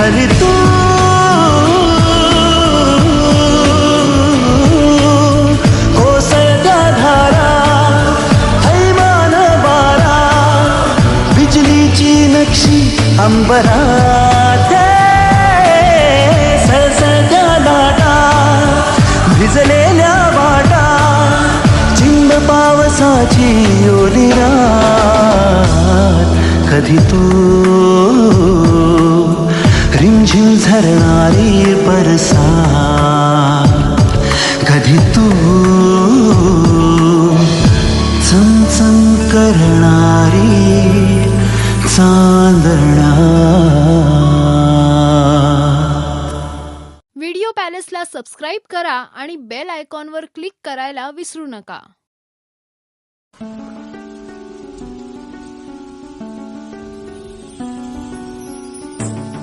खरी तू कोसळत्या धारा हैमान वारा बिजलीची नक्षी अंबरात सळसळत्या लाटा भिजलेल्या वाटा चिंब पावसाची ओली रात कधी तू रिमझिम झरणारी बरसात कधी तू चमचम करणारी चांदणा. व्हिडिओ पॅलेसला सबस्क्राईब करा आणि बेल आयकॉनवर क्लिक करायला विसरू नका.